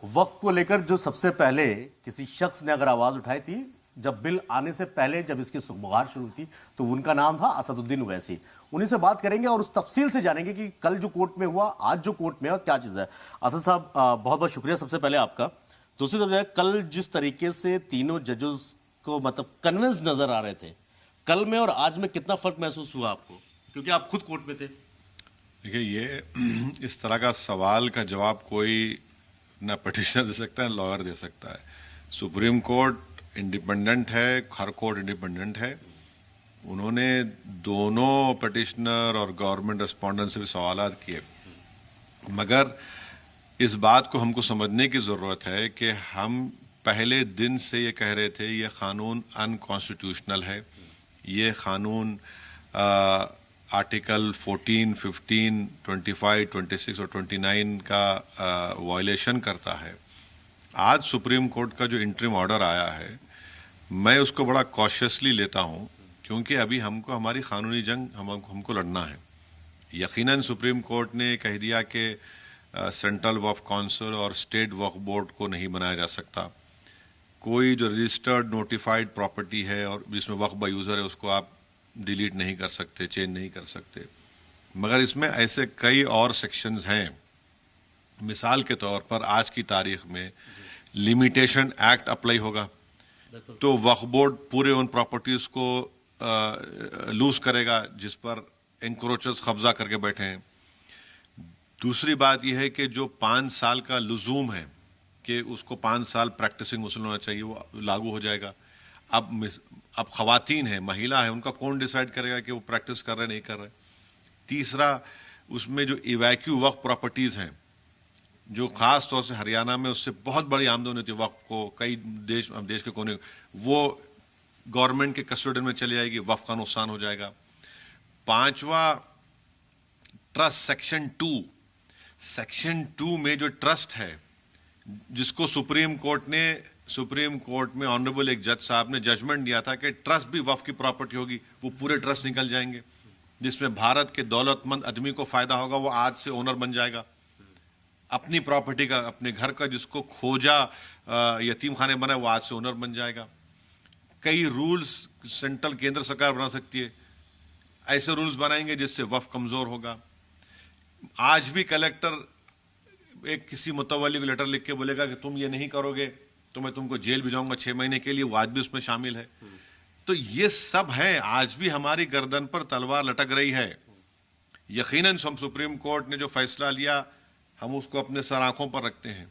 وقف کو لے کر جو سب سے پہلے کسی شخص نے اگر آواز اٹھائی تھی جب بل آنے سے پہلے جب اس کی سگبغار شروع تھی تو ان کا نام تھا اسد الدین اویسی. انہیں سے بات کریں گے اور اس تفصیل سے جانیں گے کہ کل جو کورٹ میں ہوا, آج جو کورٹ میں ہے, کیا چیز ہے. اسد صاحب بہت بہت شکریہ سب سے پہلے آپ کا. دوسری طرف کل جس طریقے سے تینوں ججز کو مطلب کنونس نظر آ رہے تھے, کل میں اور آج میں کتنا فرق محسوس ہوا آپ کو, کیونکہ آپ خود کورٹ میں تھے؟ دیکھیے, یہ اس طرح کا سوال کا جواب کوئی نہ پٹیشنر دے سکتا ہے, لائر دے سکتا ہے. سپریم کورٹ انڈیپینڈنٹ ہے, ہر کورٹ انڈیپینڈنٹ ہے. انہوں نے دونوں پٹیشنر اور گورنمنٹ ریسپونڈنٹ سے بھی سوالات کیے, مگر اس بات کو ہم کو سمجھنے کی ضرورت ہے کہ ہم پہلے دن سے یہ کہہ رہے تھے یہ قانون انکانسٹیٹیوشنل ہے. یہ قانون آرٹیکل 14, 15, 25, 26 اور 29 کا وائلیشن کرتا ہے. آج سپریم کورٹ کا جو انٹرم آرڈر آیا ہے, میں اس کو بڑا کوشیسلی لیتا ہوں, کیونکہ ابھی ہم کو ہماری قانونی جنگ ہم کو لڑنا ہے. یقیناً سپریم کورٹ نے کہہ دیا کہ سینٹرل وقف کونسل اور اسٹیٹ وقف بورڈ کو نہیں بنایا جا سکتا. کوئی جو رجسٹرڈ نوٹیفائڈ پراپرٹی ہے اور جس میں وقف با یوزر ہے اس کو آپ ڈیلیٹ نہیں کر سکتے, چینج نہیں کر سکتے. مگر اس میں ایسے کئی اور سیکشنز ہیں. مثال کے طور پر آج کی تاریخ میں لمیٹیشن ایکٹ اپلائی ہوگا تو وقف بورڈ پورے ان پراپرٹیز کو لوز کرے گا جس پر انکروچرز قبضہ کر کے بیٹھے ہیں. دوسری بات یہ ہے کہ جو 5 سال کا لزوم ہے کہ اس کو 5 سال پریکٹسنگ وصول ہونا چاہیے, وہ لاگو ہو جائے گا. اب خواتین ہیں, مہیلا ہیں, ان کا کون ڈیسائیڈ کرے گا کہ وہ پریکٹس کر رہے نہیں کر رہے. تیسرا, اس میں جو ایویکیو وقف پراپرٹیز ہیں جو خاص طور سے ہریانہ میں اس سے بہت بڑی آمدنی ہوتی ہے وقف کو, کئی دیش کے کونے, وہ گورنمنٹ کے کسٹوڈین میں چلی جائے گی, وقف کا نقصان ہو جائے گا. پانچواں, ٹرسٹ سیکشن 2 میں جو ٹرسٹ ہے جس کو سپریم کورٹ میں آنریبل ایک جج صاحب نے ججمنٹ دیا تھا کہ ٹرسٹ بھی وقف کی پراپرٹی ہوگی, وہ پورے ٹرسٹ نکل جائیں گے جس میں بھارت کے دولت مند آدمی کو فائدہ ہوگا. وہ آج سے اونر بن جائے گا اپنی پراپرٹی کا, اپنے گھر کا, جس کو کھوجا یتیم خانے بنا وہ آج سے اونر بن جائے گا. کئی رولز سینٹرل کیندر سرکار بنا سکتی ہے, ایسے رولز بنائیں گے جس سے وقف کمزور ہوگا. آج بھی کلیکٹر ایک کسی متولی کو لیٹر لکھ کے بولے گا کہ تم یہ نہیں کرو گے تو میں تم کو جیل بھیجاؤں گا 6 مہینے کے لیے, وہ آج بھی اس میں شامل ہے. تو یہ سب ہیں, آج بھی ہماری گردن پر تلوار لٹک رہی ہے. یقیناً ہم سپریم کورٹ نے جو فیصلہ لیا ہم اس کو اپنے سر آنکھوں پر رکھتے ہیں.